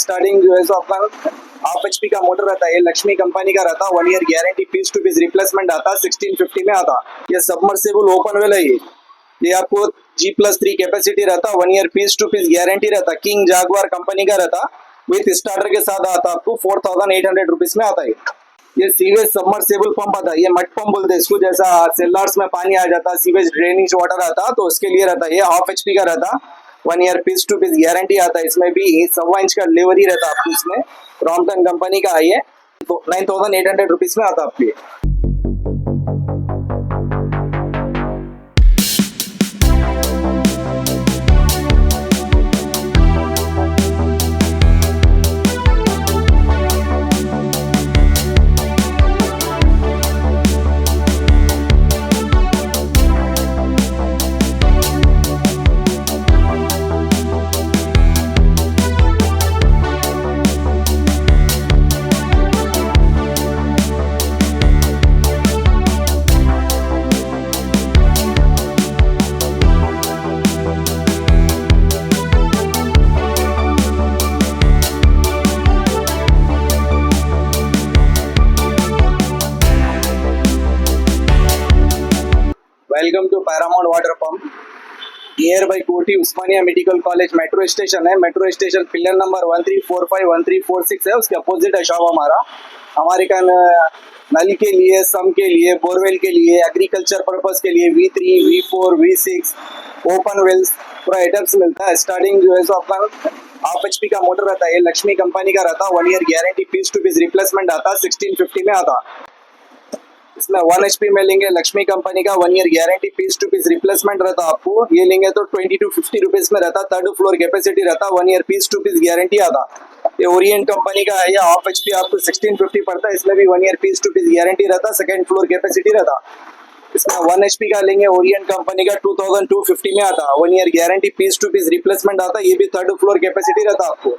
Starting जो है सो अपना हाफ एचपी का मोटर रहता है, ये लक्ष्मी कंपनी का रहता, 1 year guarantee, piece to piece replacement आता, 1650 में आता। ये सबमर्सिबल ओपन वेल है। ये आपको G+3 कैपेसिटी रहता, 1 year piece to piece guarantee रहता, किंग जागवार कंपनी का रहता, विथ स्टार्टर के साथ आता, आपको 4800 रुपीज में आता है। ये सीवेज सबमर्सिबल पंप आता है, ये मड पंप बोलते हैं इसको, जैसा सेलर्स में पानी आ जाता, सीवेज ड्रेनेज वाटर आता, तो उसके लिए रहता है। ये हाफ एचपी का रहता, 1 year piece to piece guarantee आता है। इसमें भी 1.25 इंच का डिलीवरी रहता आपको। इसमें क्रॉम्पटन कंपनी का है ये, तो 9800 रुपीज में आता आपके। Welcome to Paramount water pump, near बाई Koti Osmania medical college metro station है। मेट्रो स्टेशन पिलर नंबर 1345 1346 है, उसके अपोजिट है शॉप हमारा। हमारे का नल के लिए, सम के लिए, बोरवेल के लिए, एग्रीकल्चर पर्पस के लिए V3 V4 V6 open Wales पूरा आइटम्स मिलता है। स्टार्टिंग जो है सो अपना हाफ एचपी का मोटर रहता है, लक्ष्मी कंपनी का रहता, 1 year guarantee, piece to piece replacement आता, 1650 में आता। इसमें 1 HP में लेंगे लक्ष्मी कंपनी का, 1 year guarantee, piece to piece replacement रहता आपको। ये लेंगे तो 20 to 50 रुपीज में रहता, 3rd फ्लोर कैपेसिटी रहता, 1 year piece to piece guarantee आता। ये ओरिएंट कंपनी का है, ये हाफ HP आपको 1650 पड़ता है। इसमें भी 1 year piece to piece guarantee रहता, 2nd फ्लोर कैपेसिटी रहता। इसमें 1 HP का लेंगे ओरिएंट कंपनी का, 2250 में आता, 1 year guarantee, piece to piece replacement आता, ये भी 3rd फ्लोर कैपेसिटी रहता आपको।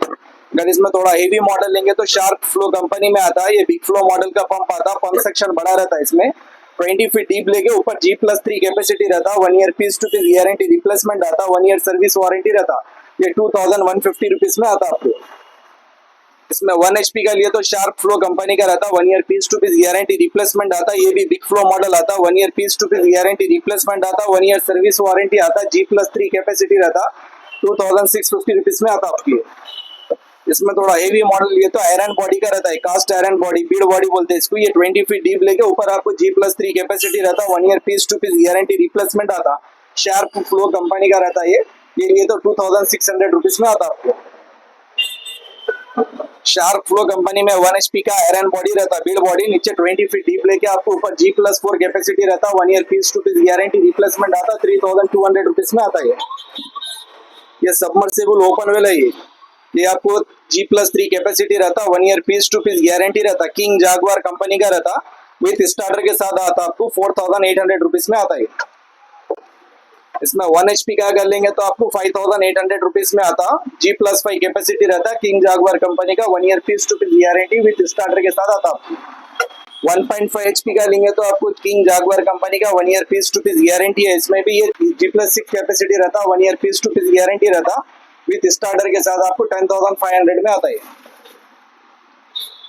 अगर इसमें थोड़ा हेवी मॉडल लेंगे तो शार्प फ्लो कंपनी में आता है, ये बिग फ्लो मॉडल का पंप आता, पंप सेक्शन बड़ा रहता है। इसमें 20 फीट डीप लेके ऊपर G+3 कैपेसिटी रहता, 1 year piece to piece guarantee, replacement आता, 1 ईयर सर्विस वारंटी रहता। ये 2150 रुपीज में आता आपको। इसमें 1 HP का लिए तो शार्प फ्लो कंपनी का रहता, 1 year piece to piece guarantee, replacement आता, ये भी बिग फ्लो मॉडल आता, 1 year piece to piece guarantee, replacement आता, 1 ईयर सर्विस वारंटी आता, G+3 कैपेसिटी रहता, 2650 रुपीज में आता आपकी। इसमें थोड़ा हेवी मॉडल लिए तो आयरन बॉडी का रहता है, cast iron body, bead body बोलते हैं इसको। ये 20 फीट डीप लेके ऊपर आपको G+3 कैपेसिटी रहता, 1 year piece to piece guarantee, replacement आता, शार्प फ्लो कंपनी का रहता है। ये लिए तो 2600 रुपीज में आता आपको। शार्प फ्लो कंपनी में 1 HP का आयरन बॉडी रहता, बीड बॉडी, नीचे 20 फीट डीप लेके आपको ऊपर G+4 कैपेसिटी रहता, 1 year piece to piece guarantee, replacement आता, 3200 रुपीज में आता है। ये सबमर्सिबल ओपन वेल है। ये आपको G+3 कैपेसिटी रहता, 1 year piece to piece guarantee रहता, किंग जागवार कंपनी का रहता, विथ स्टार्टर के साथ आता, आपको 4800 रुपीज में आता है। इसमें 1 HP का कर लेंगे तो आपको 5800 रुपीज में आता, G+5 कैपेसिटी रहता, किंग जागवार कंपनी का, 1 year piece to piece guarantee, with starter के साथ आता आपको। 1.5 HP का लेंगे तो आपको किंग जागवार कंपनी का, 1 year piece to piece guarantee है। इसमें भी ये G+6 कैपेसिटी रहता, 1 year piece to piece guarantee रहता, विथ स्टार्टर के साथ आपको 10500 में आता है।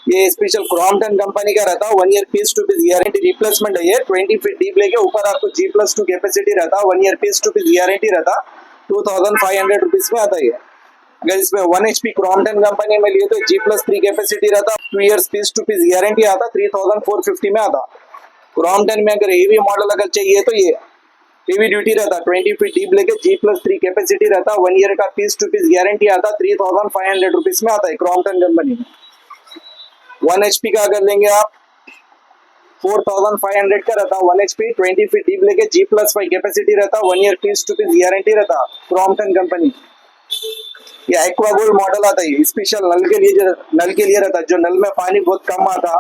ये स्पेशल क्रॉम्पटन कंपनी का रहता, 1 year piece to piece guarantee, replacement है। ये 20 फीट डीप लेके ऊपर आपको G+2 कैपेसिटी रहता, 1 year piece to piece guarantee रहता, 2500 रुपीज में आता है। अगर इसमें 1 HP क्रॉम्पटन कंपनी में लिए तो G+3 कैपेसिटी रहता, 2 years piece to piece guarantee आता, 3450 में आता। क्रॉम्पटन में अगर हेवी मॉडल अगर चाहिए तो ये हेवी ड्यूटी रहता, 20 फीट डीप लेके G+3 कैपेसिटी रहता, 1 ईयर का पीस टू पीस गारंटी आता, 3500 रुपीज में आता है क्रॉम्पटन कंपनी में। 1 HP का अगर लेंगे आप 4500 का रहता, 1 HP 20 फीट डीप लेके G+5 कैपेसिटी रहता, 1 year piece to piece guarantee रहता, क्रॉम्पटन कंपनी। ये एक्वा गोल्ड मॉडल आता है, स्पेशल नल के लिए रहता, जो नल में पानी बहुत कम आता,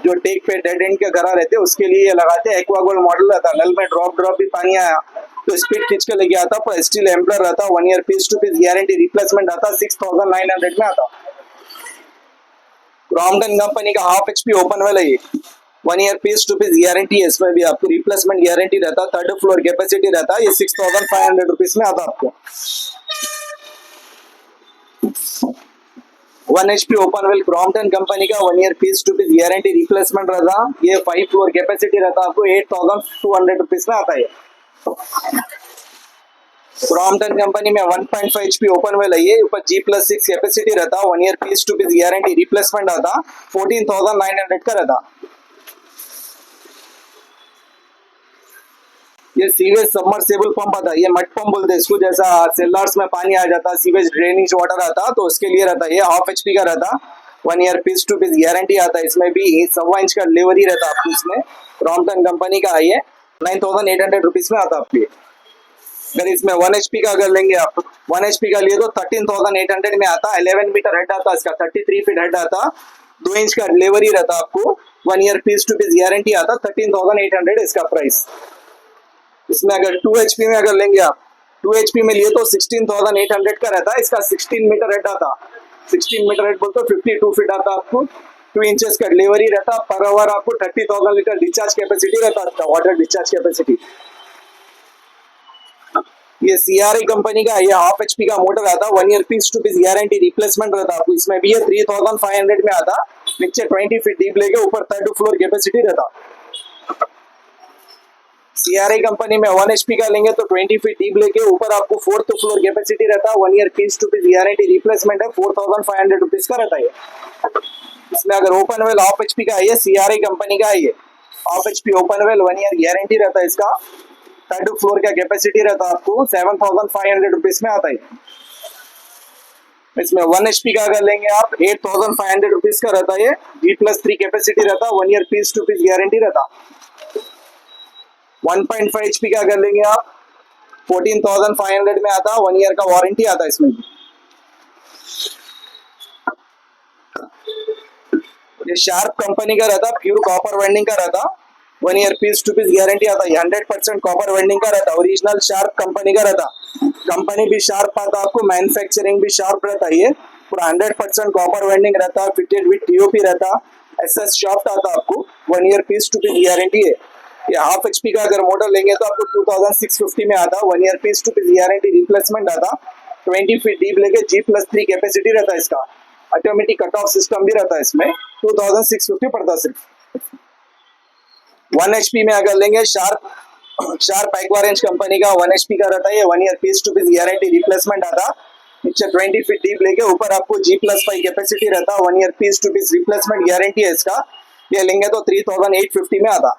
जो टेक पे डेड एंड के घर रहते उसके लिए ये लगाते हैं। एक्वा गोल्ड मॉडल रहता, नल में ड्रॉप भी पानी आया तो स्पीड खींच के लेके आता, पर स्टील एम्पलर रहता, 1 year piece to piece guarantee, replacement आता, 6900 में आता। क्रॉम्पटन कंपनी का हाफ HP ओपन वेल है, 1 year piece to piece guarantee है। इसमें भी आपको रिप्लेसमेंट गारंटी रहता, 3rd फ्लोर कैपेसिटी रहता, ये 6500 रुपीज में आता आपको। 1 HP open wheel Crompton company का 1 year piece to piece guarantee replacement रहता। ये 5 फ्लोर कैपेसिटी रहता, आपको 8,200 रुपीज में आता है। क्रॉम्पटन कंपनी में 1.5 HP ओपन व्हील है, ये ऊपर G+6 कैपेसिटी रहता, 1 year piece to piece guarantee replacement आता, 14,900 का रहता। ये सीवेज सबमर्सिबल पंप आता है, ये मड पंप बोलते हैं इसको, जैसा सेलर्स में पानी आ जाता, सीवेज ड्रेनेज वाटर आता तो उसके लिए रहता है। ये 1/2 HP का रहता, 1 year piece to piece guarantee आता है। इसमें भी 1.25 इंच का डिलीवरी रहता आपको। इसमें क्रॉम्पटन कंपनी का है, ये 9,800 रुपीज में आता आपके। अगर इसमें 1 HP का अगर लेंगे आप, 1 HP का लिए तो 13,800 में आता। 11 मीटर हेड आता इसका, 33 फीट हेड आता, 2 इंच का डिलीवरी रहता आपको, 1 year piece to piece guarantee आता, 13,800 इसका प्राइस। इसमें अगर 2 HP में अगर लेंगे आप, 2 HP में लिए तो 16,800 का रहता है। इसका 16 मीटर हेड आता, 16 मीटर हेड बोलते 52 फीट आता आपको, 2 इंचेस का डिलीवरी रहता। पर आवर आपको 30,000 लीटर डिस्चार्ज कैपेसिटी रहता है, वाटर डिस्चार्ज कैपेसिटी। ये CRI कंपनी का, ये 1/2 HP का मोटर आता, 1 year piece to piece guarantee replacement रहता आपको। इसमें भी ये 3,500 में आता, नीचे 20 फीट डीप लेके ऊपर 3rd फ्लोर कैपेसिटी रहता। CRI कंपनी में 1 HP का लेंगे तो 20 फीट डीप लेके ऊपर आपको 4th फ्लोर कैपेसिटी रहता, 1 year piece to piece guarantee replacement है, 4,500 रुपीज का रहता है। इसमें अगर ओपन वेल 1/2 HP का है, ये CRI कंपनी का है, ये 1/2 HP open well 1 year guarantee रहता है इसका, 3rd फ्लोर का कैपेसिटी रहता आपको, 7,500 रुपीज में आता है। इसमें 1 HP का अगर लेंगे आप 8,500 रुपीज का रहता है, G+3 कैपेसिटी रहता, 1 year piece to piece guarantee रहता। 1.5 HP का अगर लेंगे आप 14,500 में आता, 1 ईयर का वारंटी आता इसमें। ये शार्प कंपनी का रहता, प्योर कॉपर वेल्डिंग का रहता, 1 year piece to piece guarantee आता, 100% कॉपर वेल्डिंग का रहता, ओरिजिनल शार्प कंपनी का रहता। कंपनी भी शार्प आता आपको, मैन्युफैक्चरिंग भी शार्प रहता है, ये पूरा 100% कॉपर वेल्डिंग रहता, फिटेड विद TOP रहता, SS शॉफ्ट आता आपको, 1 year piece to piece guarantee है। ये 1/2 HP का अगर मोटर लेंगे तो आपको 2,650 में आता, 1 year piece to piece guarantee replacement आता, 20 फीट डीप लेके G+3 कैपेसिटी रहता है इसका, ऑटोमेटिक कट ऑफ सिस्टम भी रहता है इसमें, 2,650 पड़ता सिर्फ। 1 HP में अगर लेंगे शार्प एक्वारेंज कंपनी का 1 HP का रहता है, ये 1 year piece to piece guarantee replacement आता, नीचे 20 फीट डीप लेके ऊपर आपको G+5 कैपेसिटी रहता, 1 year piece to piece replacement guarantee है इसका। ये लेंगे तो 3,850 में आता।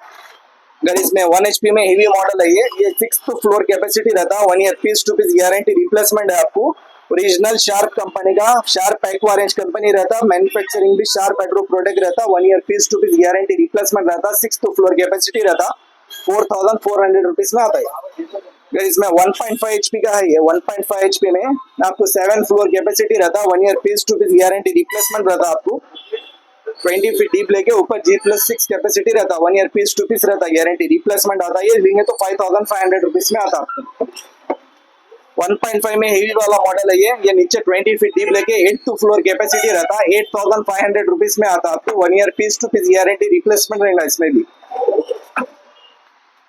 अगर इसमें 1 HP में हेवी मॉडल है, ये 6th फ्लोर कैपेसिटी रहता, 1 year piece to piece guarantee replacement है आपको, ओरिजिनल शार्प कंपनी का, शार्प एक्वारेंज कंपनी रहता, मैन्युफैक्चरिंग भी शार्प एग्रो प्रोडक्ट रहता, 1 year piece to piece guarantee replacement रहता, 6th फ्लोर कैपेसिटी रहता, 4,400 रुपीज में आता है। अगर इसमें 1.5 HP का है, ये 1.5 HP में आपको 7 फ्लोर कैपेसिटी रहता, 1 year piece to piece guarantee replacement रहता आपको, 20 फीट डीप लेके ऊपर G+6 कैपेसिटी रहता, 1 ईयर पीस टू पीस रहता, गारंटी रिप्लेसमेंट आता। ये लेंगे तो 5,500 रुपीज में आता आपको। 1.5 में हेवी वाला मॉडल है, ये नीचे 20 फीट डीप लेके 8th फ्लोर कैपेसिटी रहता, 8,500 रुपीज में आता आपको, 1 year piece to piece guarantee replacement रहेगा इसमें भी।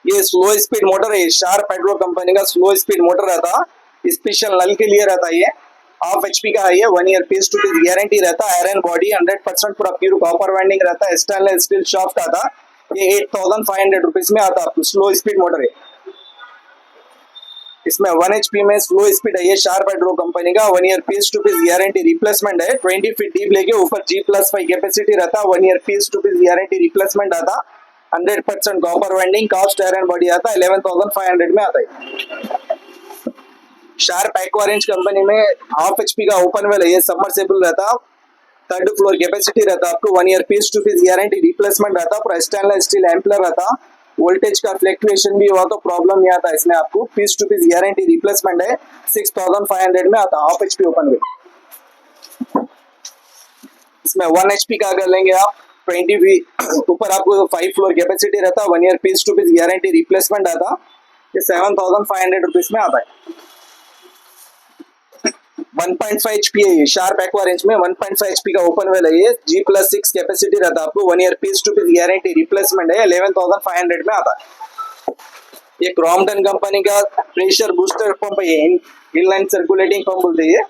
ये स्लो स्पीड मोटर है, शार्प एग्रो कंपनी का स्लो स्पीड मोटर रहता, स्पेशल नल के लिए रहता। ये 1/2 HP का है, ये 1 year piece to piece guarantee रहता, आयरन बॉडी 100% पूरा प्योर कॉपर वाइंडिंग रहता, स्टेनलेस स्टील शाफ्ट आता। ये 8,500 रुपीज में आता आपको, स्लो स्पीड मोटर है। इसमें 1 HP में स्लो स्पीड है, ये शार्प एग्रो कंपनी का, 1 year piece to piece guarantee replacement है, 20 फीट डीप लेके ऊपर G+5 कैपेसिटी रहता, 1 year piece to piece guarantee replacement आता, 100% copper winding, cast iron body आता, 11,500 में आता है। शार्प एक्वारेंज कंपनी में 1/2 HP का ओपन वेल है, ये सबमर्सिबल रहता, 3rd फ्लोर कैपेसिटी रहता आपको, 1 year piece to piece guarantee replacement रहता, पूरा स्टेनलेस स्टील एम्पलर रहता, वोल्टेज का फ्लक्चुएशन भी हुआ तो प्रॉब्लम नहीं आता इसमें आपको, piece to piece guarantee replacement है, 6,500 में आता 1/2 HP ओपन वेल। इसमें 1 HP का अगर लेंगे आप 20 फीट ऊपर आपको 5 फ्लोर कैपेसिटी रहता, 1 year piece to piece guarantee replacement आता, ये 7,500 रुपीज में आता है। 1.5 HP है, ये शार्प एक्वारेंज में 1.5 HP का ओपन वेल है, ये G+6 कैपेसिटी रहता आपको, 1 year piece to piece guarantee replacement है, 11,500 में आता है। ये क्रॉम्पटन कंपनी का प्रेशर बूस्टर पंप है, ये इनलाइन सर्कुलेटिंग पंप बोलते हैं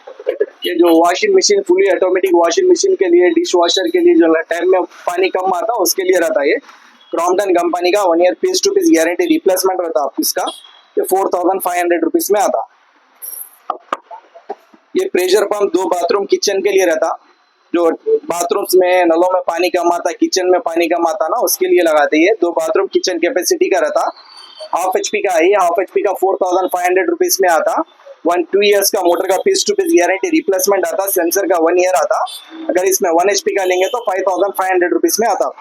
ये जो washing machine, fully automatic washing machine के लिए, डिश वॉशर के लिए, जो टाइम में पानी कम आता है उसके लिए रहता है ये। क्रॉम्पटन कंपनी का 1 year piece to piece guarantee replacement रहता है इसका। ये 4500 रुपीज में आता। ये प्रेशर पंप 2 बाथरूम किचन के लिए रहता, जो बाथरूम्स में नलों में पानी कम आता, किचन में पानी कम आता ना, उसके लिए लगाते हैं। 2 बाथरूम किचन कैपेसिटी का रहता, हाफ एचपी का है, हाफ एचपी का 4500 रुपीज में आता। 2 ईयर्स का मोटर का piece to piece guarantee replacement आता, सेंसर का 1 ईयर आता। अगर इसमें 1 एचपी का लेंगे तो 5500 रुपीज में आता।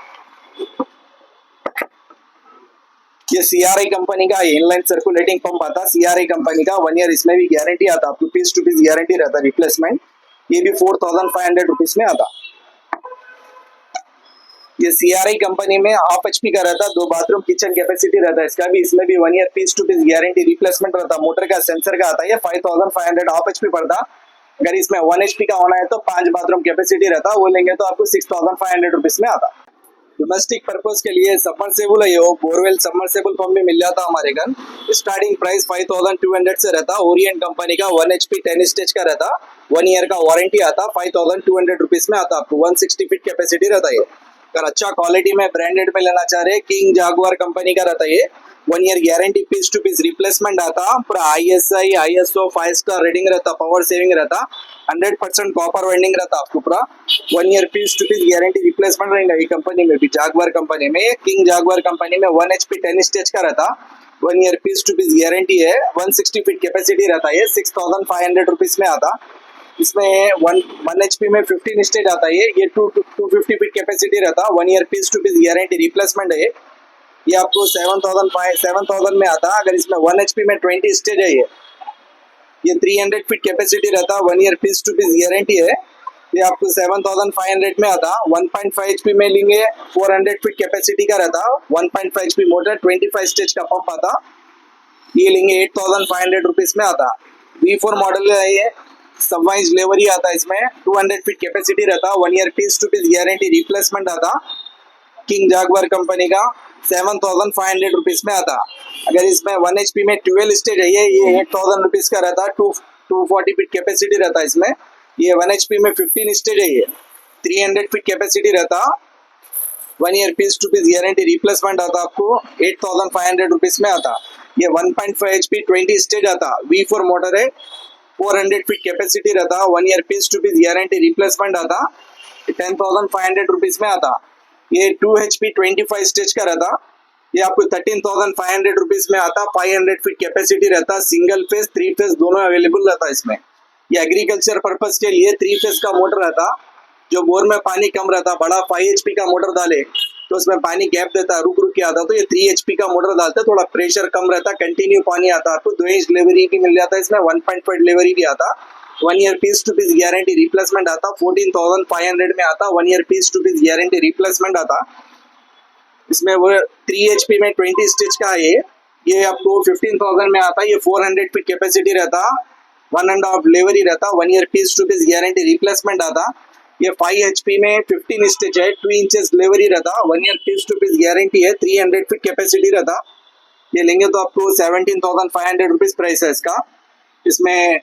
ये सीआरआई कंपनी का इनलाइन सर्कुलेटिंग पंप आता, सीआरआई कंपनी का 1 ईयर इसमें भी गारंटी आता, आपको पीस टू पीस गारंटी रहता रिप्लेसमेंट। ये भी 4500 रुपीज में आता। ये सीआरआई कंपनी में हाफ एचपी का रहता, 2 बाथरूम किचन कैपेसिटी रहता है इसका भी, इसमें भी 1 year piece to piece guarantee replacement रहता। मोटर का सेंसर का आता है, 5500 हाफ एचपी पड़ता। अगर इसमें 1 एचपी का होना है तो 5 बाथरूम कैपेसिटी रहता, वो लेंगे तो आपको 6500 रुपीज में आता। डोमेस्टिक पर्पज के लिए सबमर्सिबल है, ये बोरवेल सबमर्सिबल पंप भी मिल जाता हमारे घर। स्टार्टिंग प्राइस 5200 से रहता। ओरिएंट कंपनी का 1 एचपी 10 स्टेज का रहता, 1 ईयर का वारंटी आता, 5200 रुपीज में आता आपको। 160 फीट कैपेसिटी रहता है। अगर अच्छा क्वालिटी में ब्रांडेड में लेना चाह रहे, किंग जागुआर कंपनी का रहता है। 1 year guarantee, piece to piece replacement आता, पूरा ISI ISO 5 स्टार रेटिंग रहता, पावर सेविंग रहता, 100% कॉपर वाइंडिंग रहता आपको पूरा। 1 year piece to piece guarantee replacement रहेगा ये कंपनी में भी, जागुआर कंपनी में। किंग जागुआर कंपनी में 1 एचपी 10 स्टेज का रहता, 1 year piece to piece guarantee है, 160 फीट कैपेसिटी रहता है, 6500 रुपीज में आता। इसमें 1 एचपी में 15 स्टेज आता है, ये 250 फीट कैपेसिटी रहता, 1 year piece to piece guarantee replacement है। ये आपको 7000 में आता। अगर इसमें 1 एचपी में 20 स्टेज है, ये 300 फीट कैपेसिटी रहता, 1 year piece to piece guarantee है। ये आपको 7500 में आता। 1.5 एचपी में लेंगे, 400 फीट कैपेसिटी का रहता, 1.5 एचपी मोटर, 25 स्टेज का पंप आता, ये लेंगे 8500 रुपीज में आता। V4 मॉडल है ये, सबवाइज लेवरी आता है इसमें, 200 फीट कैपेसिटी रहता, 1 year piece to piece guarantee replacement आता। किंग जागुआर कंपनी का 7500 रुपीज में आता। अगर इसमें 1 एचपी में 12 स्टेज है, ये 8000 रुपीज का रहता, 240 फीट कैपेसिटी रहता है इसमें। ये 1 एचपी में 15 स्टेज है, ये 300 फीट कैपेसिटी रहता, 1 year piece to piece guarantee replacement आता आपको, 8500 रुपीज में आता। ये 1.5 एचपी 20 स्टेज आता, V4 मोटर है, 400 फीट कैपेसिटी रहता, 1 year piece to piece guarantee replacement आता, 10500 रुपीज में आता। ये 2 एचपी 25 स्टेज का रहता, ये आपको 13500 रुपीज में आता, 500 फीट कैपेसिटी रहता, सिंगल फेज 3 फेज दोनों अवेलेबल रहता इसमें। ये एग्रीकल्चर पर्पज के लिए 3 फेज का मोटर रहता, जो बोर में पानी कम रहता, बड़ा 5 एचपी का मोटर डाले तो उसमें पानी गैप देता, रुक रुक के आता, तो ये 3 एचपी का मोटर डालते, थोड़ा प्रेशर कम रहता, कंटिन्यू पानी आता आपको। 2 इंच लेवरी भी मिल जाता है इसमें, 1.5 लेवरी भी आता, 1 year piece to piece guarantee replacement आता, 14500 में आता, 1 year piece to piece guarantee replacement आता। इसमें वो 3 एचपी में 20 स्टिच का है, ये आपको 15000 में आता, ये 400 फीट कैपेसिटी रहता, 1.5 लेवरी रहता, 1 year piece to piece guarantee replacement आता। ये 5 एचपी में 15 स्टिच है, 2 इंचेस लेवरी रहता, 1 year piece to piece guarantee है, 300 फीट कैपेसिटी रहता। ये लेंगे तो आपको 17500 रुपीज प्राइस है इसका। इसमें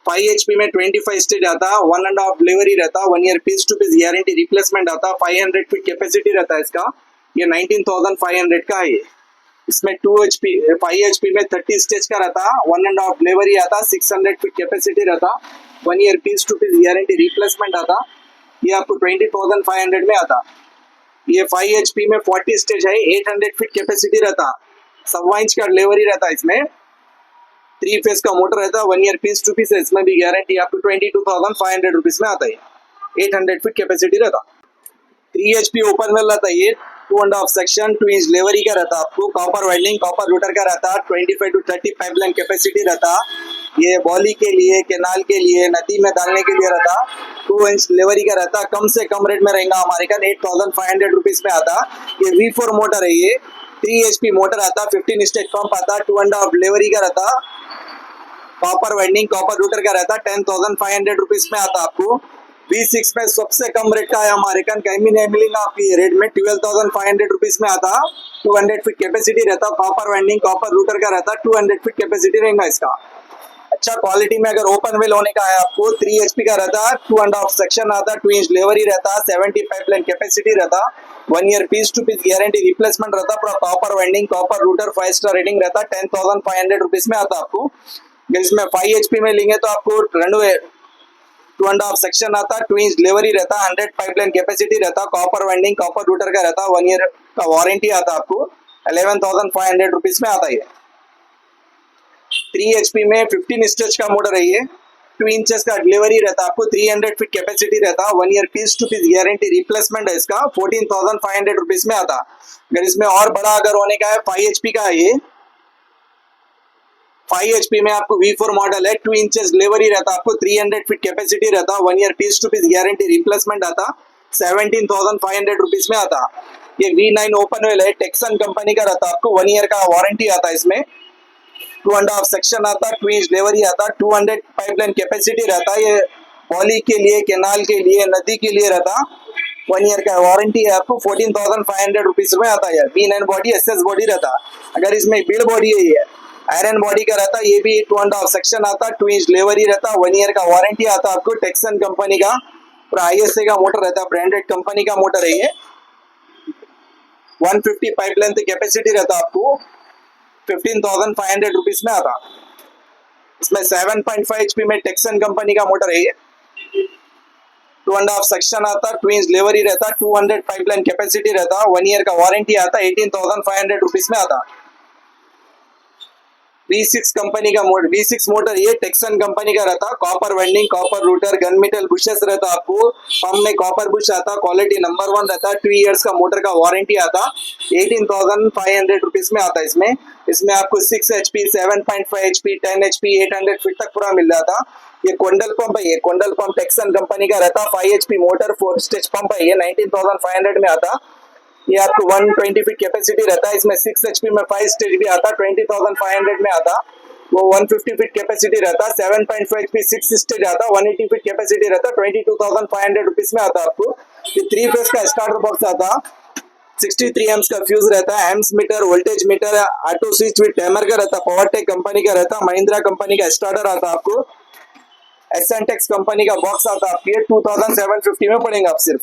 5 एचपी में 25 स्टेज आता, 1.5 लेवरी रहता, 1 year piece to piece guarantee replacement आता, 500 फीट कैपेसिटी रहता है इसका। ये 19500 का है। इसमें 5 एचपी में 30 स्टेज का रहता, 1.5 लेवरी आता, 600 फीट कैपेसिटी रहता, 1 year piece to piece guarantee replacement आता। ये आपको 20500 में आता। ये 5 एचपी में 40 स्टेज है, 800 फीट कैपेसिटी रहता, 1.25 इंच का लेवरी रहता, इसमें 3 फेज का मोटर रहता, 1 ईयर पीस टू पीस है, इसमें भी गारंटी आपको 22500 रुपीज में आता है, 800 फीट कैपेसिटी रहता। 3 एचपी ओपन वेल रहता है, ये 2.5 सेक्शन 2 इंच लेवरी का रहता, आपको कॉपर वाइंडिंग कॉपर रूटर का रहता, 25 to 30 पाइपलाइन कैपेसिटी रहता। ये बॉली के लिए, केनाल के लिए, नदी में डालने के लिए रहता, 2 इंच लेवरी का रहता, कम से कम रेट में रहेगा हमारे का, 8500 रुपीज में आता। ये V4 मोटर है, ये 3 एचपी मोटर आता, 15 स्टेज पंप आता, 2.5 लेवरी का रहता, कॉपर वाइंडिंग कॉपर रूटर का रहता, 10500 रुपीज में आता आपको। V6 में सबसे कम रेट का है हमारे कन, कहीं भी नहीं मिलेगा आपकी ये रेट में। 12,500 रुपीज में आता। 200 फीट कैपेसिटी रहता, कॉपर वाइंडिंग कॉपर रूटर का रहता, 200 फीट कैपेसिटी रहेगा इसका। अच्छा क्वालिटी में अगर ओपन वेल होने का है आपको 3 HP का रहता, 2.5 सेक्शन आता, 2 इंच लेवर ही रहता, 70 पाइपलाइन कैपेसिटी रहता, 1 year piece to piece guarantee replacement रहता, पूरा copper winding copper rotor 5 star rating रहता, 10,500 रुपीज में आता आपको। इसमें 5 HP में लेंगे तो आपको रनवे 2.5 सेक्शन आता, 2 इंच लेवर ही रहता, 100 पाइपलाइन कैपेसिटी रहता, कॉपर वाइंडिंग कॉपर रूटर का रहता, 1 ईयर का वारंटी आता आपको, 11,500 रुपीज में आता है। 3 HP में 15 स्टेज का मोटर है ये, 2 इंचेस का डिलीवरी रहता आपको, 300 फीट कैपेसिटी रहता, 1 year piece to piece guarantee replacement है इसका, 14,500 रुपीज में आता। अगर इसमें और बड़ा अगर होने का है 5 HP का है ये, 5 HP में आपको V4 मॉडल है, 2 इंचेस डिलीवरी रहता आपको, 300 फीट कैपेसिटी रहता, 1 year piece to piece guarantee replacement आता, 17,500 रुपीज में आता। ये V9 ओपन वेल है, टेक्सन कंपनी का रहता आपको, 1 ईयर का वारंटी आता है इसमें, 2.5 सेक्शन आता, 2 इंच लेवर ही आता, 200 पाइपलाइन कैपेसिटी रहता। ये पॉली के लिए कैनाल के लिए नदी के लिए रहता, 1 ईयर का वारंटी है आपको, 14,500 रुपीज में आता है। V9 बॉडी SS बॉडी रहता। अगर इसमें बिल्ड बॉडी है ये आयरन बॉडी का रहता, ये भी 2.5 सेक्शन आता, 2 इंच लेवर ही रहता, 1 ईयर का वारंटी आता आपको, टेक्सन कंपनी का पूरा ISA का मोटर रहता, ब्रांडेड कंपनी का मोटर है ये। 150 पाइपलाइन कैपेसिटी रहता आपको, 15,500 रुपीज में आता। इसमें 7.5 HP में टेक्सन कंपनी का मोटर है ये, 2.5 सेक्शन आता, 2 इंच लेवर ही रहता, 200 पाइपलाइन कैपेसिटी रहता, 1 ईयर का वारंटी आता, 18,500 रुपीज में आता। V6 कंपनी का मोटर, V6 मोटर ये टेक्सन कंपनी का रहता, copper winding copper router gun metal bushes रहता आपको, पंप में कॉपर बुश आता, क्वालिटी नंबर 1 रहता, 2 इयर्स का मोटर का वारंटी आता, 18,500 रुपीज में आता। इसमें आपको 6 HP 7.5 HP 10 HP 800 फीट तक पूरा मिल जाता। ये कोंडल पंप है, ये कोंडल पंप टेक्सन कंपनी का रहता, 5 HP मोटर 4 स्टेज पंप है ये, 19,500 में आता। ये आपको 120 फीट कैपेसिटी रहता है, इसमें 6 HP में 5 स्टेज भी आता, 20,500 में आता। वो 150 फीट कैपेसिटी रहता, 7.5 HP 6 स्टेज आता, 180 फीट कैपेसिटी रहता, 22,500 रुपीज में आता आपको। ये 3 फेज का स्टार्टर बॉक्स आता, 63 एम्स का फ्यूज रहता है, ammeter voltage meter auto switch with timer का रहता, पावरटेक कंपनी का रहता, महिंद्रा कंपनी का स्टार्टर आता आपको, एसएनटेक्स कंपनी का बॉक्स आता आपके 2750 में पड़ेगा आप सिर्फ।